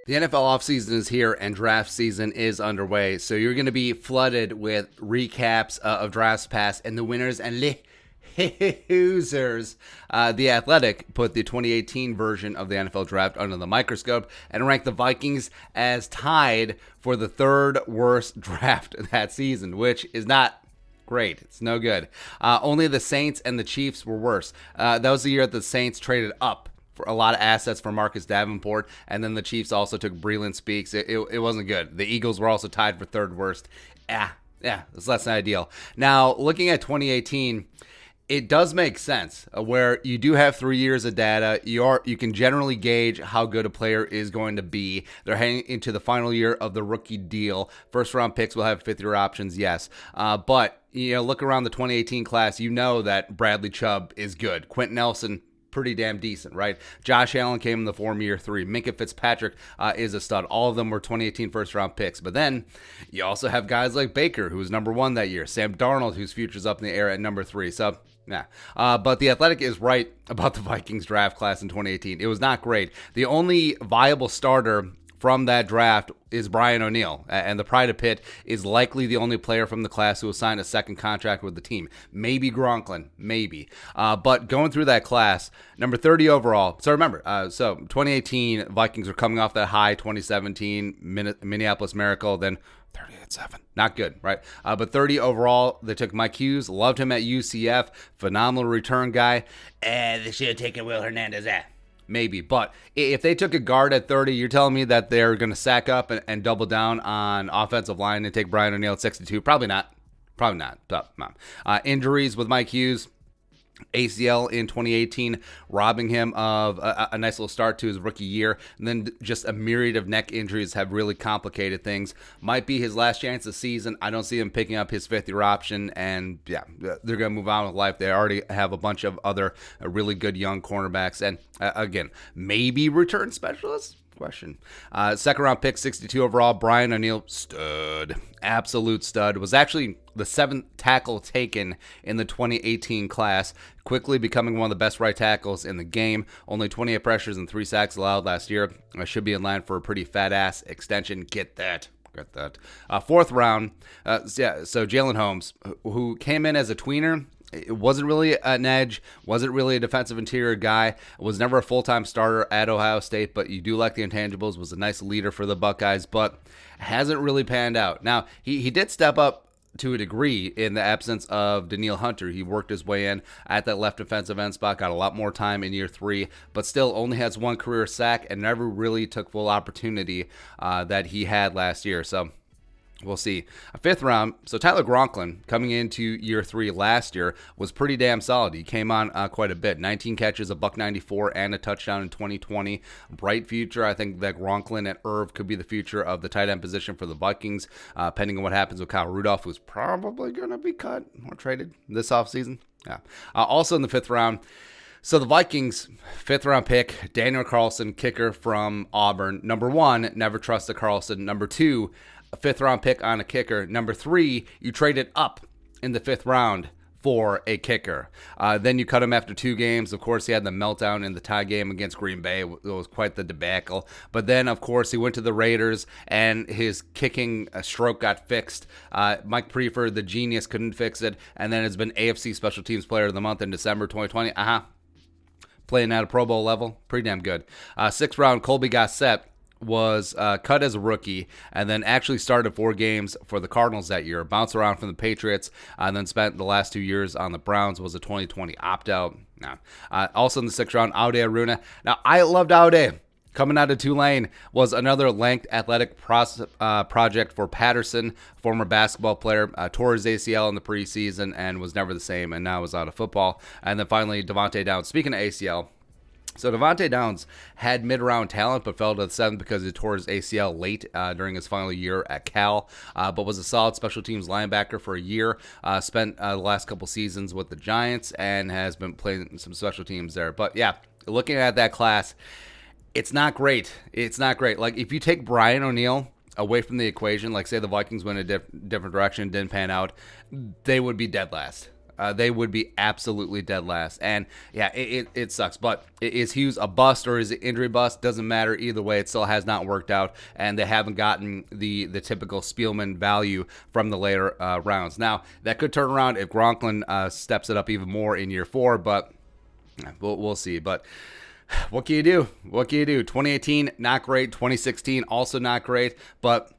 The NFL offseason is here and draft season is underway, so you're going to be flooded with recaps of drafts past and the winners and losers. The Athletic put the 2018 version of the NFL draft under the microscope and ranked the Vikings as tied for the third worst draft that season, which is not great. It's no good. Only the Saints and the Chiefs were worse. That was the year that the Saints traded up for a lot of assets for Marcus Davenport, and then the Chiefs also took Breland Speaks. It wasn't good. The Eagles were also tied for third worst. Yeah, it's less than ideal. Now, looking at 2018, it does make sense where you do have 3 years of data. You can generally gauge how good a player is going to be. They're heading into the final year of the rookie deal. First round picks will have 5th-year options, yes. But look around the 2018 class, you know that Bradley Chubb is good. Quentin Nelson, pretty damn decent, right? Josh Allen came in the form year 3. Minkah Fitzpatrick is a stud. All of them were 2018 first-round picks. But then you also have guys like Baker, who was number 1 that year. Sam Darnold, whose future's up in the air at number 3. So, yeah. But the Athletic is right about the Vikings draft class in 2018. It was not great. The only viable starter from that draft is Brian O'Neill, and the Pride of Pitt is likely the only player from the class who will sign a second contract with the team. Maybe Gronklin, maybe. But going through that class, number 30 overall. So remember, 2018 Vikings are coming off that high 2017 Minneapolis Miracle, then 38-7. Not good, right? But 30 overall, they took Mike Hughes. Loved him at UCF. Phenomenal return guy. And they should have taken Will Hernandez at. Maybe, but if they took a guard at 30, you're telling me that they're going to sack up and double down on offensive line and take Brian O'Neill at 62? Probably not. Probably not. Tough. Injuries with Mike Hughes. ACL in 2018, robbing him of a nice little start to his rookie year. And then just a myriad of neck injuries have really complicated things. Might be his last chance of season. I don't see him picking up his 5th-year option. And yeah, they're going to move on with life. They already have a bunch of other really good young cornerbacks. And again, maybe return specialists? Question. Second round pick, 62 overall, Brian O'Neill, stud, absolute stud, was actually the 7th tackle taken in the 2018 class, quickly becoming one of the best right tackles in the game. Only 28 pressures and 3 sacks allowed last year. Should be in line for a pretty fat ass extension. Get that. 4th round, so Jalen Holmes, who came in as a tweener. It wasn't really an edge, wasn't really a defensive interior guy, was never a full-time starter at Ohio State, but you do like the intangibles, was a nice leader for the Buckeyes, but hasn't really panned out. Now, he did step up to a degree in the absence of Danielle Hunter. He worked his way in at that left defensive end spot, got a lot more time in year 3, but still only has 1 career sack and never really took full opportunity that he had last year. So we'll see. A 5th round, so Tyler Gronklin, coming into year 3 last year, was pretty damn solid. He came on quite a bit. 19 catches, a $194, and a touchdown in 2020. Bright future. I think that Gronklin and Irv could be the future of the tight end position for the Vikings, depending on what happens with Kyle Rudolph, who's probably going to be cut or traded this offseason. Yeah. Also in the 5th round, so the Vikings, 5th round pick, Daniel Carlson, kicker from Auburn. Number 1, never trust the Carlson. Number 2, a 5th round pick on a kicker. Number 3, you traded up in the 5th round for a kicker. Then you cut him after 2 games. Of course, he had the meltdown in the tie game against Green Bay. It was quite the debacle. But then, of course, he went to the Raiders, and his kicking stroke got fixed. Mike Prefer, the genius, couldn't fix it, and then has been AFC Special Teams Player of the Month in December 2020. Playing at a Pro Bowl level. Pretty damn good. 6th round, Colby Gossett was cut as a rookie and then actually started 4 games for the Cardinals that year, bounced around from the Patriots, and then spent the last 2 years on the Browns, was a 2020 opt-out. Also in the 6th round, Aude Aruna. Now, I loved Aude. Coming out of Tulane, was another length athletic project for Patterson, former basketball player, tore his ACL in the preseason and was never the same, and now is out of football. And then finally, Devonte Dowd. Speaking of ACL, so Devonte Downs had mid-round talent, but fell to the 7th because he tore his ACL late during his final year at Cal, but was a solid special teams linebacker for a year, spent the last couple seasons with the Giants, and has been playing some special teams there. But yeah, looking at that class, it's not great. It's not great. Like, if you take Brian O'Neill away from the equation, like say the Vikings went a different direction, didn't pan out, they would be dead last. They would be absolutely dead last. And yeah, it sucks. But is Hughes a bust or is it injury bust? Doesn't matter either way. It still has not worked out, and they haven't gotten the typical Spielman value from the later rounds. Now, that could turn around if Gronklin steps it up even more in year 4, but we'll see. But what can you do? What can you do? 2018, not great. 2016, also not great. But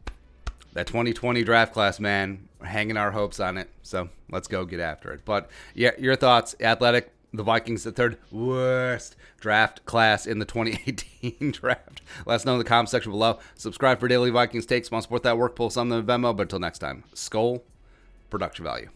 that 2020 draft class, man, we're hanging our hopes on it. So let's go get after it. But yeah, your thoughts, Athletic, the Vikings, the third worst draft class in the 2018 draft. Let us know in the comment section below. Subscribe for daily Vikings takes. Want to support that work, pull something in Venmo. But until next time, Skol, production value.